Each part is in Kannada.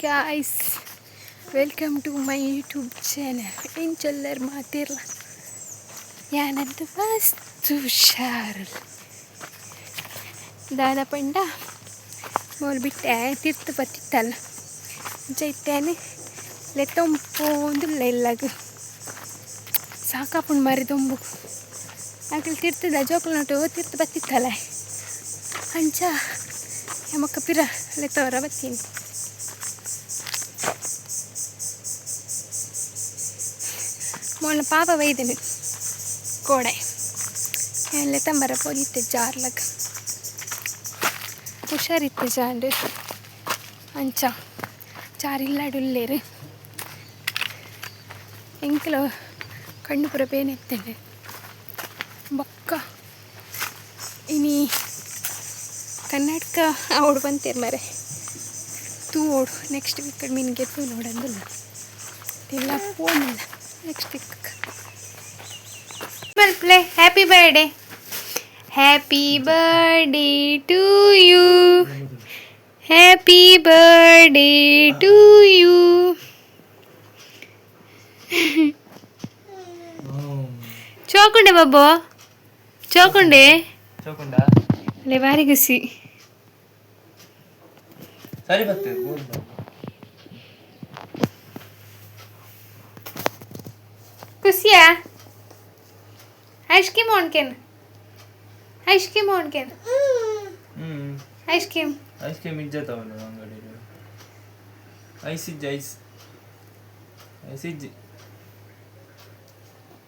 guys, welcome to my YouTube channel. In चल्लर मातेरला यानंतर मस्त हुशार दादा पंडा मोल बिट्टे तीर्थपति तल जैतेने ले तंपोंದು ಲೆಲ್ಲಗು ಸಾಕಾಪುಂಡು ಮಾರಿ ತುಂಬು ಆಕಲ್ ತೀರ್ಥದ ಜೋಕಲ್ನೋಟು ತೀರ್ಥಪತಿ ತಲ ಅಂಚ ಯಮಕ್ಕ ಪಿರ ಲೆತ್ತವರ ಬತ್ತೀನಿ ಮೊನ್ನೆ ಪಾಪ ವೈದ್ಯನು ಕೋಡೆ ಎಲ್ಲ ತಂಬರ ಪೋದಿತ್ತೆ ಜಾರ್ಲಗ ಹುಷಾರಿತ್ತೆ ಜಾಂಡು ಅಂಚ ಜಾರಿಲ್ಲಾಡುಲ್ಲೇರು ಎಂಕಲು ಕಣ್ಣು ಪುರ ಬೇನೆತ್ತೇನೆ ಬೊಕ್ಕ ಇನಿ ಕರ್ನಾಟಕ ಓಡು ಬಂತೇರು ಮರೆ ತೂ ಓಡು ನೆಕ್ಸ್ಟ್ ವೀಕ್ ಮೀನಿಗೆ ತೂ ನೋಡಂದಿಲ್ಲ ಎಲ್ಲ ಫೋನಿಲ್ಲ next week play happy birthday happy birthday to you happy birthday to you ಚೋಕುಂಡೆ ಬಾಬು ಚೋಕುಂಡೆ ಅಲ್ಲೇ ಬಾರಿ ಖುಷಿ ಸರಿ ಬರ್ತದೆ ಖುಷಿಯಾ ಐಸ್ ಕ್ರೀಮ್ ಹೊಣ್ಕೇನು ಐಸ್ ಕ್ರೀಮ್ ಹೊಣ್ಕೇನು ಐಸ್ ಕ್ರೀಮ್ ಐಸ್ ಕ್ರೀಮ್ ಇಜ್ಜತ್ತವಲ್ಲ ಅಂಗಡಿಯಲ್ಲಿ ಐಸ್ ಇಜ್ಜಿ ಐಸ್ ಐಸ್ ಇಜ್ಜಿ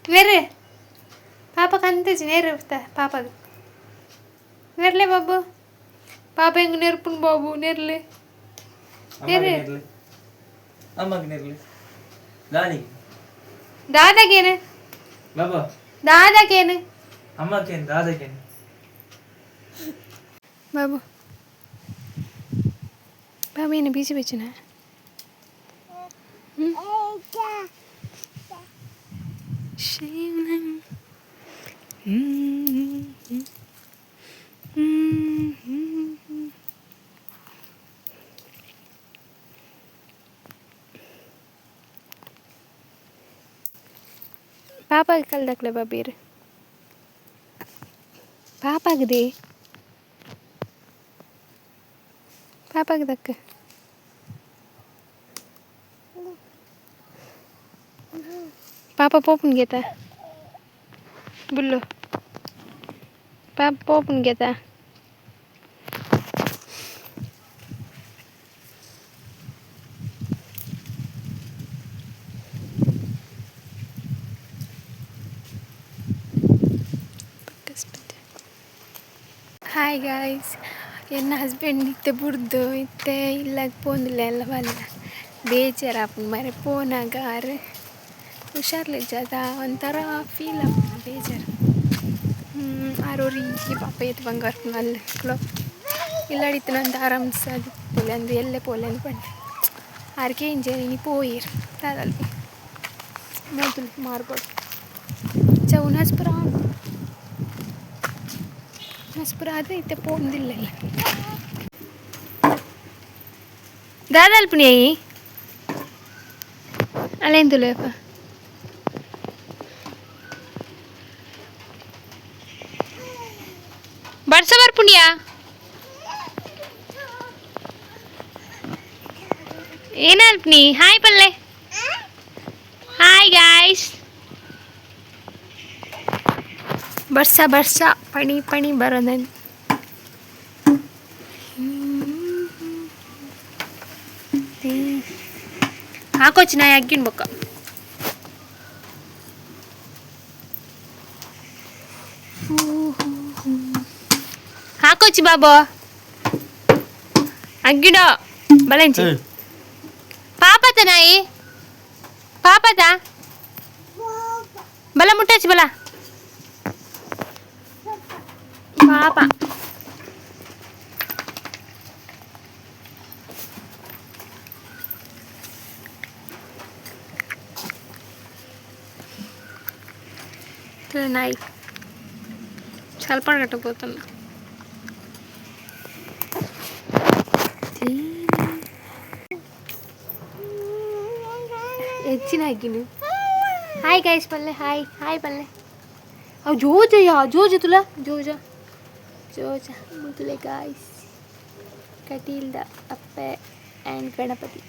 ನೆರೆ ಪಾಪಕ್ಕೆ ಅಂತಿಜಿ ನೇರು ಇರ್ತಾ ಪಾಪಗೆ ನೆರ್ಲೆ ಬಾಬು ಪಾಪ ಹೆಂಗೆ ನೆರ್ಪುಣ್ ಬಾಬು ನೆರ್ಲೆ ನೆರೆ ಅಮ್ಮಗೆ ನೆರ್ಲಿ ದಾನಿ ದಾದಾಗೇನು ಬಾಬಾ ದಾದಾಗೇನು ಅಮ್ಮಕ್ಕೇನು ದಾದಕ್ಕೇನು ಬಾಬು ಬಾಬು ಏನು ಬೀಚಿ ಬೀಚಿನ ಪಾಪಾಗೆ ಕಲ್ದಕ್ಲೆ ಬಾಬೀರು ಪಾಪಾಗದೆ ಪಾಪಾಗದಕ್ಕ ಪಾಪ ಪೋಪನ್ ಗೇತ ಬುಲ್ಲು ಪಾಪ ಪೋಪನ್ ಗೇತ ಹಾಯ್ ಗಾಯ್ಸ್ ಎನ್ನ ಹಸ್ಬೆಂಡ್ ಇತ್ತೆ ಬುಡ್ದು ಇತ್ತೆ ಇಲ್ಲಾಗ ಪೋಂದಿಲ್ಲ ಎಲ್ಲ ಬಲ್ಲ ಬೇಜಾರಾಪು ಮರೆ ಪೋನಾಗಾರ ಹುಷಾರ್ಲೆ ಜದ ಒಂಥರ ಫೀಲ್ ಆಗ್ತದೆ ಬೇಜಾರು ಆರೋರಿಗೆ ಪಾಪ ಎತ್ತು ಬಂಗಾರ ಅಲ್ಲಿ ಕ್ಲೋಕ್ ಇಲ್ಲಾಡಿತ್ತು ನಂದು ಆರಾಮ್ಸದಿತ್ತು ಅಂದು ಎಲ್ಲೇ ಪೋಲೆ ಅಂದು ಬಂದೆ ಆರ್ಕೆ ಇಂಜನಿ ಪೋಯಿರು ತಾದಲ್ಲಿ ಮೊದಲು ಮಾರ್ಬೋದು ಚೌನ್ ಹಸ್ಪುರ ಆದರೆ ಇತ್ತೆ ಪೋಂದಿಲ್ಲ ದಾದಲ್ಪುಣಿ ಅಯ್ಯಿ ಅಲ್ಲೇಂದುಲೇಪ ಬರ್ಸವರ್ ಪುಣ್ಯ ಏನಲ್ಪನಿ ಹಾಯ್ ಪಲ್ಲೆ ಹಾಯ್ ಗಾಯ್ಸ್ ಬರ್ಸ ಪಣಿ ಪಣಿ ಬರೋದನ್ ಹಾಕೋಚ್ ನಾ ಅಗ್ಗಿನ ಬೊಕ್ಕ ಹಾಕೋಚಿ ಬಾಬಾ ಅಗ್ಗಿಡ ಬಲಂಚಿ ಪಾಪತ ನಾಯಿ ಪಾಪತ ಬಲ ಮುಟ್ಟಚ್ಚಿ ಬಲ ಪಾಪ ನಾಯಿ ಸ್ವಲ್ಪ ಕಟ್ಟಬೋತಲ್ಲ ಹೆಚ್ಚಿನ ಹಾಕಿನಿ ಹಾಯ್ ಗೈಸ್ ಪಲ್ಲೆ ಹಾಯ್ ಹಾಯ್ ಪಲ್ಲೆ ಅವು ಜೋಜಯ್ಯ ಜೋಜ ತುಲ ಜೋಜ ಜೋಜ ಮುತುಲೆ ಗಾಯ್ಸ್ ಕಟೀಲ್ದ ಅಪ್ಪೆ ಆ್ಯಂಡ್ ಗಣಪತಿ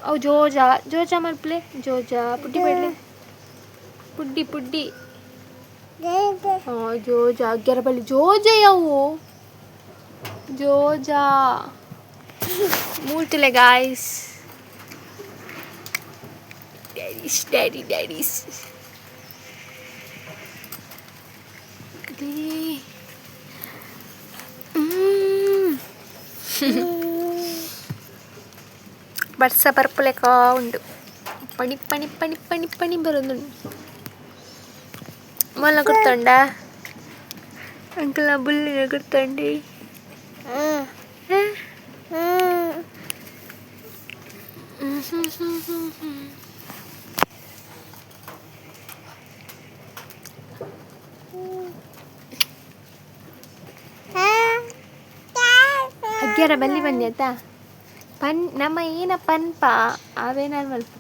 ಅವು ಜೋಜ ಜೋಜ ಮಲ್ಪ್ಲೆ ಜೋಜ ಪುಡ್ಡಿ ಬೇಡಲೆ ಪುಡ್ಡಿ ಪುಡ್ಡಿ ಹಾಂ ಜೋಜ ಅಗ್ಗ್ಯಾರ ಬಳಿ ಜೋಜಯ್ಯವು ಜೋಜಾ ಮೂರ್ತುಲೆ ಗಾಯ್ಸ್ ಡ್ಯಾಡೀಸ್ ಬರ್ಸ ಬರ್ಪುಲೆಕ ಉಂಡು ಪಣಿ ಪಣಿ ಪಣಿ ಪಣಿ ಪಣಿ ಬರೋದುಂಡು ಮೊಲ್ಲ ಗುರ್ತೊಂಡ ಅಂಕಲ್ ಬುಲ್ಲಿನ ಗುರ್ತೊಂಡಿ ಅಗ್ಗ್ಯಾರ ಬಲ್ಲಿ ಬನ್ನಿ ಆಯ್ತಾ ಪನ್ ನಮ್ಮ ಏನ ಪನ್ಪ ಅವೇ ನಾನು ಮಲ್ಪ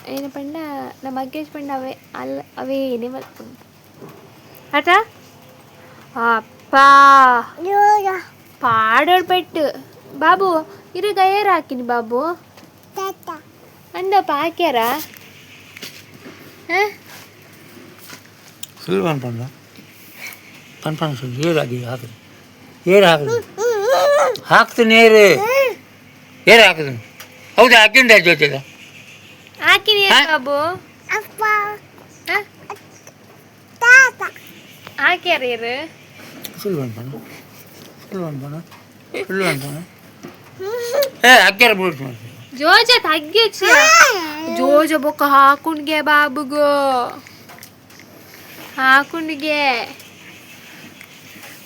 ಏನ ಪಂಡ ನಮ್ಮ ಅಗ್ಗೇಜ್ ಪಂಡ ಅವೇ ಅಲ್ಲ ಅವೇ ಏನೇ ಮಲ್ಪ ಆಟ ಅಪ್ಪ ಪಾಡೋಡ್ ಪೆಟ್ಟು ಬಾಬು ಇರುಗ ಏರು ಹಾಕಿನಿ ಬಾಬು ಅಂದಪ್ಪ ಹಾಕ್ಯಾರ ಸುಲ್ವಾನ್ ಪಂಡ ಪನ್ ಸುಲ್ ಏರು ಆಗಿ ಹಾಕಿದ್ರು ಏರು ಹಾಕಿದ್ರು ಹಾಕ್ತೀನಿ ಏರು ಹಾಕಿದ್ರು ಹೌದಾ ಹಾಕಿಂದ ಜೊತೆಗ ಹಾಕಿನಿ ಬಾಬು ಹಾಕ್ಯಾರ ಏರು ಸುಲ್ವಾನ್ ಪಂಡ ಏ ಹಾಕ್ಯಾರ ಬಿಡ್ತು ಮಾಡ್ತೀವಿ ಜೋಜ ತಗ್ಗಿಚ್ಚ ಜೋಜ ಬೊಕ್ಕ ಹಾಕುಂಡ್ಗೆ ಬಾಬುಗೋ ಹಾಕುಂಡ್ಗೆ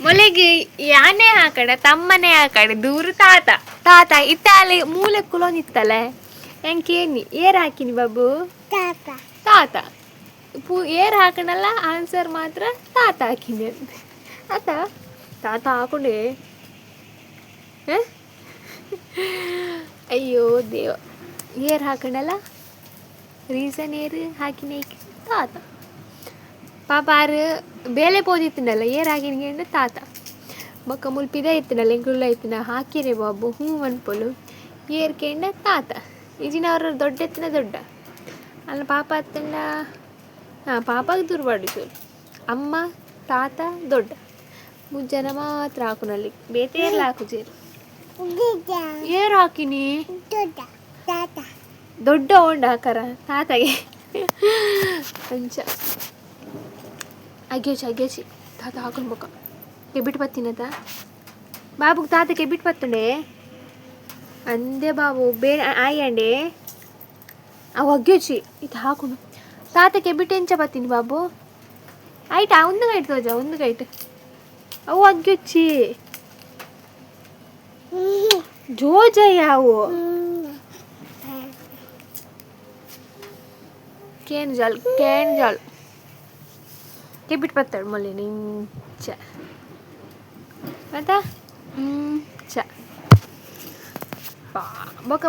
ಮೊಲೆಗೆ ಯಾನೇ ಹಾಕಡೆ ತಮ್ಮನೇ ಹಾಕಡೆ ದೂರ ತಾತ ತಾತ ಇತ್ತಾಲೆ ಮೂಲೆ ಕುಲೋನಿತ್ತಲೆ ಹೆಂಗೇನಿ ಏರ್ ಹಾಕಿನಿ ಬಾಬು ತಾತ ಏರ್ ಹಾಕಣಲ್ಲ ಆನ್ಸರ್ ಮಾತ್ರ ತಾತ ಹಾಕಿನಿ ಅಂತ ಆತ ತಾತ ಹಾಕೊಂಡೆ ಅಯ್ಯೋ ದೇವ ಏರ್ ಹಾಕಣಲ್ಲ ರೀಸನ್ ಏರು ಹಾಕಿನಿ ತಾತ ಪಾಪ ಆರು ಬೇಲೆ ಪೋದಿತ್ತಿನಲ್ಲ ಏರ್ ಹಾಕಿನ್ಗೆ ತಾತ ಬೊಕ್ಕ ಮುಲ್ಪಿದ ಇತ್ತಿನಲ್ಲ ಎಂಗುಳ್ಳ ಇತ್ತಿನ ಹಾಕಿರೆ ಬಾಬು ಹ್ಞೂ ಅನ್ಪೊಲು ಏರ್ಕೆಂಡ ತಾತ ಈಜಿನ ಅವ್ರ ದೊಡ್ಡ ಎತ್ತಿನ ದೊಡ್ಡ ಅಲ್ಲ ಪಾಪ ಹತ್ತಂಡ ಹಾಂ ಪಾಪಗೆ ದುರ್ಬಾಡಿಸು ಅಮ್ಮ ತಾತ ದೊಡ್ಡ ಮುಜ್ಜನ ಮಾತ್ರ ಹಾಕುನಲ್ಲಿ ಬೇತೇರ್ಲ ಹಾಕುಜೇರು ಏರು ಹಾಕಿನಿ ದೊಡ್ಡ ಹೊಂಡ ಹಾಕರ ತಾತಗೆ ಅಂಚ ಅಗ್ಗೇಚಿ ತಾತ ಹಾಕೊಂಡು ಬೊಕ್ಕ ಕೆಬಿಟ್ಟು ಬತ್ತಿನತ ಬಾಬುಗೆ ತಾತ ಕೆಬಿಟ್ಟು ಬತ್ತುಂಡೆ ಅಂದೆ ಬಾಬು ಬೇಡ ಆಯ್ಯಂಡೆ ಅವು ಅಗ್ಗೇಚಿ ಇದು ಹಾಕೊಂಡು ತಾತ ಕೆಬಿಟ್ಟು ಎಂಚ ಬತ್ತೀನಿ ಬಾಬು ಆಯ್ತಾ ಒಂದು ಗೈಟ್ ತೋಜ ಒಂದು ಗೈಟ್ ಅವು ಅಗ್ಗೇಚಿ ಜೋಜಯ್ಯಾವು ಕೇನ್ ಜಾಲ್ ಕೆಬಿಟ್ಟು ಬತ್ತಾಳು ಮೊನ್ನೆ ನಿಂಚ ಮತ್ತೆ ಚ ಬೊಕ್ಕ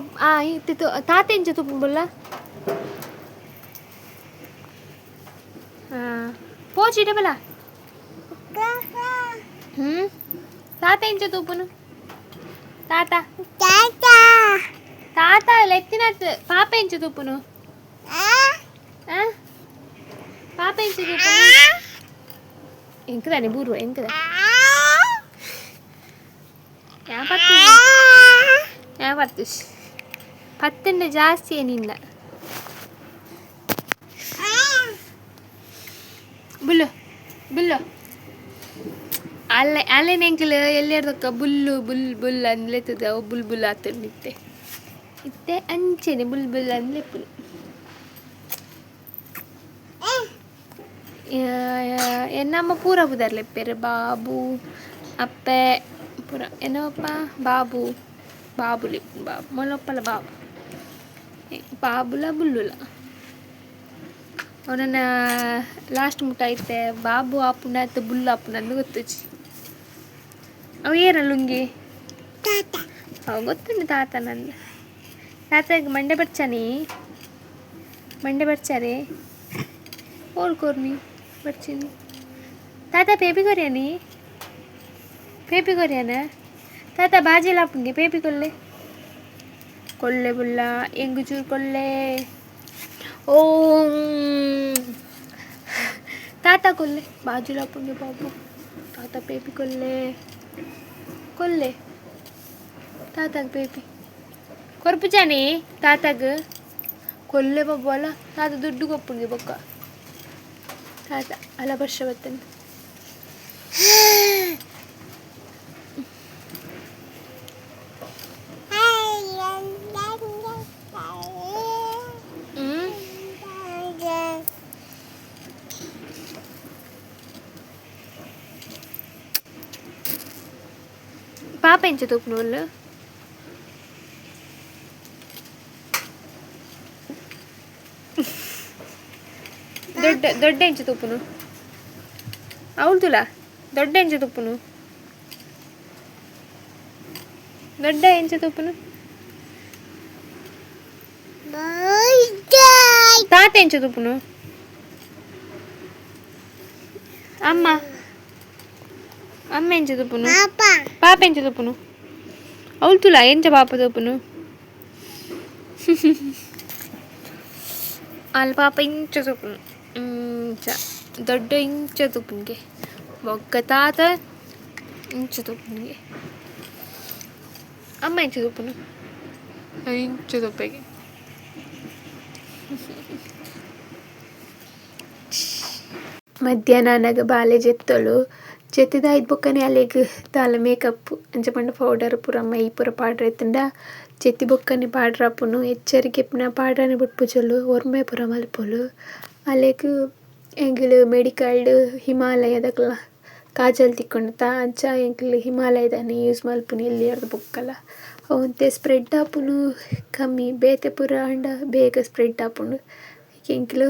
ಇತ್ತು ತಾತ ಎಂಚ ತುಪ್ಪ ಬೊಲ್ಲ ಪೋಚಿಟ ಬಲ ತಾತ ಎಂಚ ತೂಪುನು ತಾತ ತಾತ ಎತ್ತಿನ ಪಾಪ ಎಂಚ ತೂಪುನು ಪಾಪ ಎಂಚ ತೂಪುನು ಎಂಕದಾನೆ ಬೂರ್ವ ಎಂಕದ ಯಾವತ್ತು ಪತ್ತಂಡ ಜಾಸ್ತಿ ಏನಿಲ್ಲ ಬುಲ್ಲು ಬುಲ್ಲು ಅಲ್ಲೇ ನೆಂಕಲು ಎಲ್ಲೆರ್ದಕ್ಕ ಬುಲ್ ಅಂದ್ಲೆತ್ತದ ಬುಲ್ ಆತದ ಇತ್ತೆ ಅಂಚೆನೆ ಬುಲ್ ಅಂದ್ಲೆಪ್ಪುಲು ಎನ್ನಮ್ಮ ಪೂರ ಬುದರ್ಲೆಪ್ಪೆರೆ ಬಾಬು ಅಪ್ಪೆ ಪೂರ ಏನಪ್ಪ ಬಾಬುಲಿ ಬಾಬು ಮೊಲಪ್ಪಲ ಬಾಬುಲ ಬುಲ್ಲುಲ ಅವನನ್ನ ಲಾಸ್ಟ್ ಮುಟ್ಟ ಐತೆ ಬಾಬು ಆಪುನ ಆಯ್ತು ಬುಲ್ಲು ಆಪುನ ಅಂದು ಗೊತ್ತುಚ್ಚಿ ಅವು ಏನ ಲುಂಗಿ ಅವು ಗೊತ್ತುಂಡು ತಾತ ನಂದು ತಾತಗೆ ಮಂಡೆ ಬರ್ಚಾನಿ ಮಂಡೆ ಬರ್ಚಾರೆ ಓಡ್ಕೋರ್ನಿ ಬರ್ಚಿನಿ ತಾತ ಪೇಪಿ ಕೊರಿಯಾನಿ ಪೇಪಿ ಕೊರಿಯಾನ ತಾತ ಬಾಜಿ ಲಾಪುಂಗೆ ಪೇಪಿ ಕೊಲ್ಲೆ ಕೊಲ್ಲೆ ಬುಲ್ಲ ಎಂಗು ಚೂರು ಕೊಲ್ಲೆ ಓ ತಾತ ಕೊಲ್ಲೆ ಬಾಜು ಲಾಪುಂಗೆ ಬಾಬು ತಾತ ಪೇಪಿ ಕೊಲ್ಲೆ ಕೊಲ್ಲೆ ತಾತಗೆ ಪೇಪಿ ಕೊರ್ಪುಜಾನಿ ತಾತಗೆ ಕೊಲ್ಲೆ ಬಾಬು ಅಲ್ಲ ತಾತ ದುಡ್ಡು ಕೊಪ್ಪುಂಗೆ ಬೊಕ್ಕ ತಾತ ಅಲ್ಲ ವರ್ಷ ಬರ್ತಂದು ಪಾಪ ಎಂಚ ತೂಪುನು ಒಲ್ಲು ದೊಡ್ಡ ದೊಡ್ಡ ಎಂಚ ತೂಪುನು ಅವಳ್ದುಲ ದೊಡ್ಡ ಎಂಚ ತೂಪುನು ದೊಡ್ಡ ಎಂಚ ತೂಪುನು ತಾತ ಎಂಚ ತೂಪುನು ಅಮ್ಮ ಅಮ್ಮ ಎಂಚ ತೂಪುನು ಪಾಪ ಎಂಚ ತೂಪುನು ಅವಳ್ದುಲ ಎಂಚ ಪಾಪ ತೂಪುನು ಅಲ್ಲಿ ಪಾಪ ಇಂಚ ತೂಪುನು ಇಂಚ ದೊಡ್ಡ ಇಂಚ ತೂಪುನ್ಗೆ ಬೊಕ್ಕ ತಾತ ಇಂಚ ತೂಪುನ್ಗೆ ಅಮ್ಮ ಇಂಚ ತೂಪುನು ಇಂಚ ತೂಪೆಗೆ ಮಧ್ಯಾಹ್ನ ನನಗೆ ಬಾಲೆ ಜೆತ್ತಳು ಜೆತ್ತಿದಾಯ್ತು ಬೊಕ್ಕನೆ ಅಲ್ಲಿಗೆ ತಾಲ ಮೇಕಪ್ ಅಂಚ ಪಂಡ ಪೌಡರ್ ಪೂರ ಮೈ ಪೂರ ಪಾಡ್ರ ಎತ್ತಂಡ ಜೆತ್ತಿ ಬೊಕ್ಕನೆ ಪಾಡ್ರಪ್ಪುನು ಎಚ್ಚರಿಕೆ ಪುನ ಪಾಡ್ರನೆ ಬಿಟ್ಪುಜಲು ಒರ್ಮೆ ಪೂರ ಮಲ್ಪೊಲು ಅಲ್ಲಿಗೆ ಎಂಗಿಲು ಮೆಡಿಕಲ್ಡ್ ಹಿಮಾಲಯದಕ್ಲ ಕಾಜಲ್ ತಿಕ್ಕೊಂಡ ಅಂಚ ಎಂಗಿಲು ಹಿಮಾಲಯದನೆ ಯೂಸ್ ಮಲ್ಪುನು ಎಲ್ಲಿ ಅರ್ದು ಬೊಕ್ಕಲ್ಲ ಅವಂತೆ ಸ್ಪ್ರೆಡ್ ಆಪುನು ಕಮ್ಮಿ ಬೇತೆ ಪೂರ ಅಂಡ ಬೇಗ ಸ್ಪ್ರೆಡ್ ಆಪುಂಡು ಎಂಗಿಲು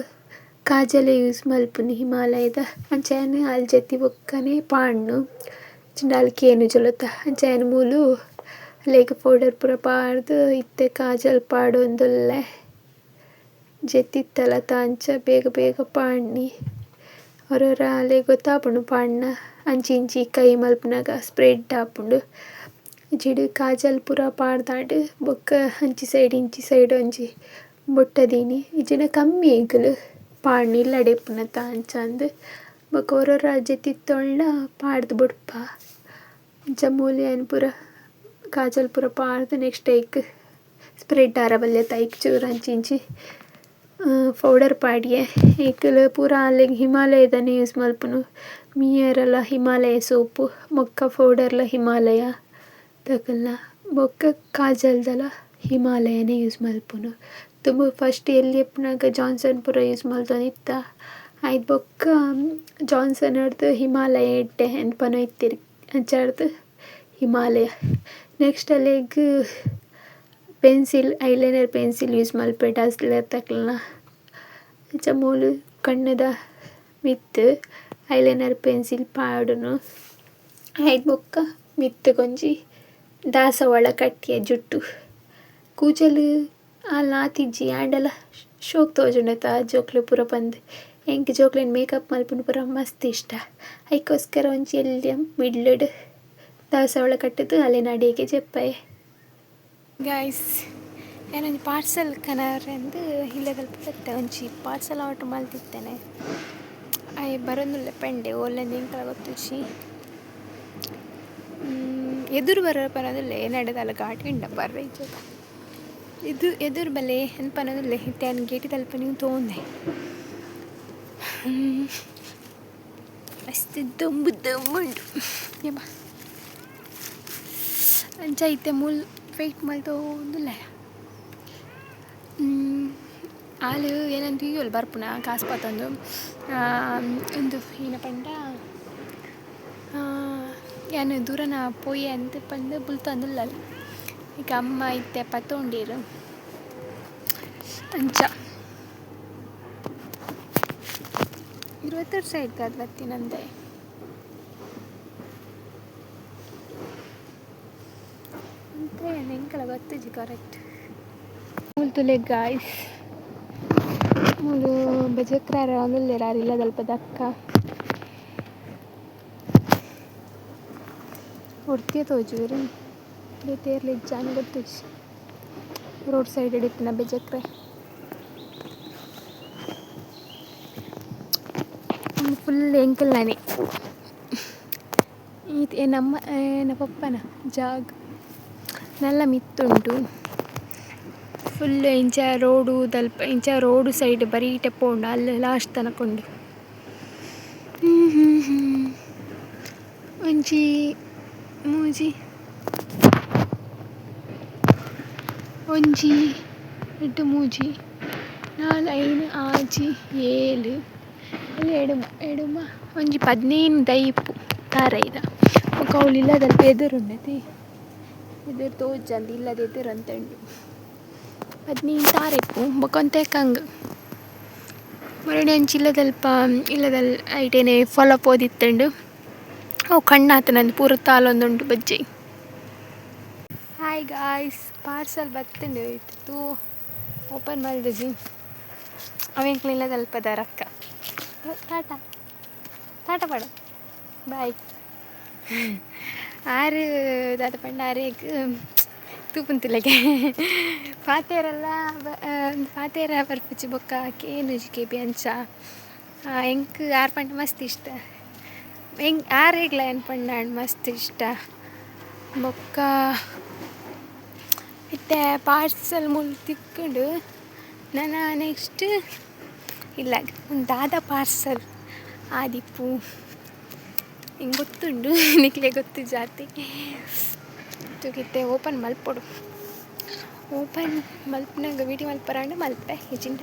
ಕಾಜಲೆ ಯೂಸ್ ಮಲ್ಪುನು ಹಿಮಾಲಯದ ಅಂಚಾಯನ ಅಲ್ಲಿ ಜೆತ್ತಿ ಬೊಕ್ಕನೆ ಪಾಡ್ನು ಚಿಂಡಾಲ್ಕಿ ಏನು ಜೊಲೊತ್ತ ಅಂಚಾಯನ ಮೂಲು ಲೇಕ ಪೌಡರ್ ಪೂರ ಪಾಡ್ದು ಇತ್ತೆ ಕಾಜಲ್ ಪಾಡೊಂದುಲ್ಲೆ ಜೆತ್ತಿತ್ತಲ ಅಂಚ ಬೇಗ ಬೇಗ ಪಾಡ್ನಿ ಹೊರರ ಅಲೆ ಗೊತ್ತಾಪುಂಡು ಪಾಡ್ನ ಅಂಚಿ ಇಂಚಿ ಕೈ ಮಲ್ಪನಾಗ ಸ್ಪ್ರೆಡ್ ಆಪುಂಡು ಜಿಡು ಕಾಜಲ್ ಪೂರ ಪಾಡ್ದಾಂಡು ಬೊಕ್ಕ ಅಂಚಿ ಸೈಡ್ ಇಂಚಿ ಸೈಡ್ ಒಂಜಿ ಬೊಟ್ಟದೀನಿ ಇಜಿನ ಕಮ್ಮಿ ಎಂಕುಲು ಪಾಡ್ನಿ ಇಲ್ಲಡೆಪ್ಪುನತ ಅಂಚ ಅಂದು ಬೊಕ್ಕ ಹೊರರ ಜೆತ್ತಿತ್ತೊಳ್ಳ ಪಾಡ್ದು ಬುಡ್ಪ ಅಂಚ ಮೂಲೆ ಅನ್ ಪೂರ ಕಾಜಲ್ ಪೂರ ಪಾಡ್ದು ನೆಕ್ಸ್ಟ್ ಐಕ್ ಸ್ಪ್ರೆಡ್ ಆರಬಲ್ಲೆ ತೈಕ್ ಚೂರು ಅಂಚಿ ಇಂಚಿ ಪೌಡರ್ ಪಾಡ್ಯೆ ಏಕಲು ಪೂರ ಅಲ್ಲಿಗೆ ಹಿಮಾಲಯದನೆ ಯೂಸ್ ಮಲ್ಪುನು ಮಿಯರೆಲ್ಲ ಹಿಮಾಲಯ ಸೋಪು ಮೊಕ್ಕ ಪೌಡರ್ಲ ಹಿಮಾಲಯ ತಕಲ್ನ ಬೊಕ್ಕ ಕಾಜಲ್ದಲ ಹಿಮಾಲಯನೇ ಯೂಸ್ ಮಲ್ಪುನು ತುಂಬ ಫಸ್ಟ್ ಎಲ್ಲಿ ಎಪ್ಪನಾಗ ಜಾನ್ಸನ್ ಪೂರ ಯೂಸ್ ಮಲ್ತೊಂದಿತ್ತ ಆಯ್ತು ಬೊಕ್ಕ ಜಾನ್ಸನ್ ಹಿಡ್ದು ಹಿಮಾಲಯ ಇಟ್ಟೆ ಎನ್ಪನೋ ಇತ್ತಿರಿ ಅಂಚಾರ್ದು ಹಿಮಾಲಯ ನೆಕ್ಸ್ಟ್ ಅಲ್ಲಿಗೆ ಪೆನ್ಸಿಲ್ ಐಲೈನರ್ ಪೆನ್ಸಿಲ್ ಯೂಸ್ ಮಲ್ಪೆ ಡಸ್ಲರ್ ತಕ್ಲನ ಅಂಚ ಮೂಲು ಕಣ್ಣದ ಮಿತ್ತು ಐಲೈನರ್ ಪೆನ್ಸಿಲ್ ಪಾಡುನು ಆಯ್ತು ಬೊಕ್ಕ ಮಿತ್ತು ಕೊಂಜಿ ದಾಸವಾಳ ಕಟ್ಟಿಯ ಜುಟ್ಟು ಕೂಜಲು ಅಲ್ಲ ಆತಿಜ್ಜಿ ಆಂಡಲ ಶೋಕ್ ತೋಜುಂಡತ ಜೋಕ್ಲು ಪೂರ ಬಂದು ಎಂಕ್ ಜೋಕ್ಲೆನ್ ಮೇಕಪ್ ಮಲ್ಪುನು ಪೂರ ಮಸ್ತ್ ಇಷ್ಟ ಐಕೋಸ್ಕರ ಒಂಜಿ ಎಲ್ಲಿ ಮಿಡ್ಲಡ್ ದಾಸವಾಳ ಕಟ್ಟದು ಅಲ್ಲೇ ನಡಿಯಕ್ಕೆ ಜೆಪ್ಪಾಯೆ ಗೈಸ್ ಏನೊಂದು ಪಾರ್ಸಲ್ ಕನರೆಂದು ಇಲ್ಲದಲ್ಲಿ ಬರುತ್ತೆ ಒಂಚಿ ಪಾರ್ಸಲ್ ಆರ್ಡ್ರ್ ಮಲ್ತಿತ್ತೇನೆ ಅಯ್ಯ ಬರೋದಿಲ್ಲ ಪೆಂಡೆ ಒಳ್ಳೆದು ಎಂಕಲ ಗೊತ್ತುಚ್ಚಿ ಎದುರು ಬರೋ ಪನ್ನೋದಿಲ್ಲ ನಡೆದಲ್ಲ ಘಾಟಿ ಉಂಡ ಬರ್ರ ಇದು ಎದುರು ಬಲೆ ಅನ್ಪನ್ನೋದಿಲ್ಲ ಹಿಟ್ಟೆನ್ ಗೇಟಿ ತಲ್ಪ ನೀವು ತೊಗೊಂಡೆ ಅಷ್ಟು ದೊಂಬು ದೊಂಬುಂಡು ಏಬ ಅಂಚ ಐತೆ ಮೂಲ್ ವೆಯ್ಟ್ ಮಲ್ತೊಂದಿಲ್ಲ ಹಾಲು ಏನಂತ ಇಯ್ಯೋಲ್ಲ ಬರ್ಪುನ ಕಾಸು ಪತ್ತೊಂದು ಒಂದು ಏನ ಪಂಡ ಏನು ದೂರನ ಪೋಯೆ ಅಂತ ಪಂದು ಬುಲ್ತೊಂದಿಲ್ಲ ಈಗ ಅಮ್ಮ ಇತ್ತೆ ಪತ್ತೊಂಡೀರು ಅಂಚ 20 ವರ್ಷ ಆಯ್ತು ಅದು ಬತ್ತಿನಂದೆ ಅಂತ ಎಂಕಲ ಗೊತ್ತಿಜ್ಜಿ ಕರೆಕ್ಟ್ ಮುಲ್ತುಲೆ ಗಾಯ್ಸ್ ಮೂಲು ಬಜಕ್ರಾರ ಒಂದುಲ್ಲೇರಾರು ಇಲ್ಲದಲ್ಪ ದಕ್ಕ ಹೊಡ್ತಿಯ ತೋಜುವೆರು ತೇರ್ಲಿ ಜಾನ್ ಗೊತ್ತು ರೋಡ್ ಸೈಡ್ ಹಿಡಿತಿನ ಬೆಜಕ್ರೆ ಫುಲ್ ಎಂಕಲ್ಲಾನೆ ನಮ್ಮ ಪಪ್ಪನ ಜಾಗ ನೆಲ್ಲ ಮಿತ್ತುಂಟು ಫುಲ್ ಇಂಚ ರೋಡು ಸೈಡ್ ಬರೀ ಟೆಪ್ಪುಂಡು ಅಲ್ಲಿ ಲಾಸ್ಟ್ ತನಕೊಂಡು ಒಂಜಿ ಮೂಜಿ ಒಂಜಿ ಎಡ್ಡು ಮೂಜಿ 4 5 6 7 ಎಡುಮ ಒಂಜಿ 15 ದೈಪು ತಾರೈದ ಕೌಲು ಇಲ್ಲದಲ್ಲಿ ಎದುರುಂಡತಿ ಎದುರು ತೋಜಂದು ಇಲ್ಲದ ಎದುರು ಅಂತಂಡು 15 ತಾರಿಪ್ಪು ಬೊಕೊಂತೆ ಕಂಗ್ ಮರಡಿ ಅಂಚಿ ಇಲ್ಲದಲ್ಲಿ ಐಟೇನೆ ಫಾಲೋ ಪೋದಿತ್ತಂಡು ಅವು ಕಣ್ಣಾತ ನಂದು ಪೂರ ತಾಲೊಂದುಂಟು ಬಜ್ಜಿ. ಹಾಯ್ ಗಾಯ್ಸ್ ಪಾರ್ಸಲ್ ಬರ್ತಂಡು ಇತ್ತು ಓಪನ್ ಮಾಡಿದ್ವಿ ಅವೆಂಕ್ಲ ಇಲ್ಲದಲ್ಪದ ರೊಕ್ಕ ಟಾಟಾ ಟಾಟಾ ಪಡ ಬಾಯ್ ಆರು ದಾದ ಪಂಡ ಆರೇಗ್ ತೂಪುಂತಿಲ್ಲಗೆ ಫಾತೇರ ಬರ್ಪುಜಿ ಬೊಕ್ಕ ಕೇನುಜಿ ಕೇಬಿ ಅಂಚ ಎಂಕ್ ಆರು ಪಂಡ ಮಸ್ತ್ ಇಷ್ಟ ಆರೇಗ್ಲ ಏನು ಪಂಡ ಮಸ್ತ್ ಇಷ್ಟ ಬೊಕ್ಕ ಇತ್ತೆ ಪಾರ್ಸಲ್ ಮುಲ್ ತಿಕ್ಕೊಂಡು ನಾನು ನೆಕ್ಸ್ಟ್ ಇಲ್ಲ ಒಂದು ದಾದ ಪಾರ್ಸಲ್ ಆದಿಪ್ಪು ಹಿಂಗೆ ಗೊತ್ತುಂಡು ನಿಕ್ಲೆ ಗೊತ್ತು ಜಾತಿ ತುಗಿತ್ತೆ ಓಪನ್ ಮಲ್ಪೊಡು ಓಪನ್ ಮಲ್ಪನಾಗ ವೀಡಿಯೋ ಮಲ್ಪರಾಂಡು ಮಲ್ಪೆ ಹೆಜಿಂಡ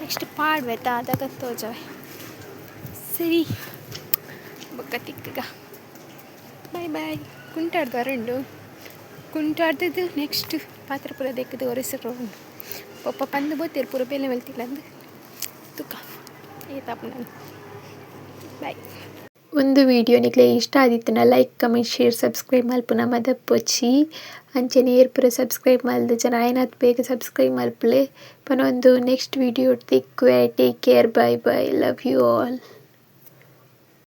ನೆಕ್ಸ್ಟ್ ಪಾಡ್ಬೇತಾ ಅದಾಗ ತೋಜವೆ ಸರಿ ಬೊಕ್ಕ ತಿಕ್ಕಗ ಬಾಯ್ ಬಾಯ್ ಕುಂಟಾಡ್ದು ಅರಂಡು ಕುಂಟಾಡ್ದು ನೆಕ್ಸ್ಟ್ ಪಾತ್ರ ಪೂರ ದೆಕ್ಕದು ಒರೆಸರು ಪಪ್ಪ ಪಂದು ಬೋತಿರು ಪೂರ ಬೇಲೆ ಮೆಲ್ತಿಲ್ಲ ಅಂದು ತುಕ್ಕ ಏತಾಪ ನಾನು ಬಾಯ್. ಒಂದು ವಿಡಿಯೋ ನಿಕ್ಲೆ ಇಷ್ಟ ಆದಿತ್ತನ ಲೈಕ್ ಕಮೆಂಟ್ ಶೇರ್ ಸಬ್ಸ್ಕ್ರೈಬ್ ಮಲ್ಪುನ ಮದಪ್ಪೊಚ್ಚಿ ಅಂಚನೆ ಏರ್ಪುರ ಸಬ್ಸ್ಕ್ರೈಬ್ ಮಲ್ದ ಜನ ಆಯ್ನಾತ್ ಬೇಗ ಸಬ್ಸ್ಕ್ರೈಬ್ ಮಲ್ಪಲೆ ಪನೊಂದು ನೆಕ್ಸ್ಟ್ ವಿಡಿಯೋ ತಿಕ್ಕುವೆ. Take care, bye bye, love you all.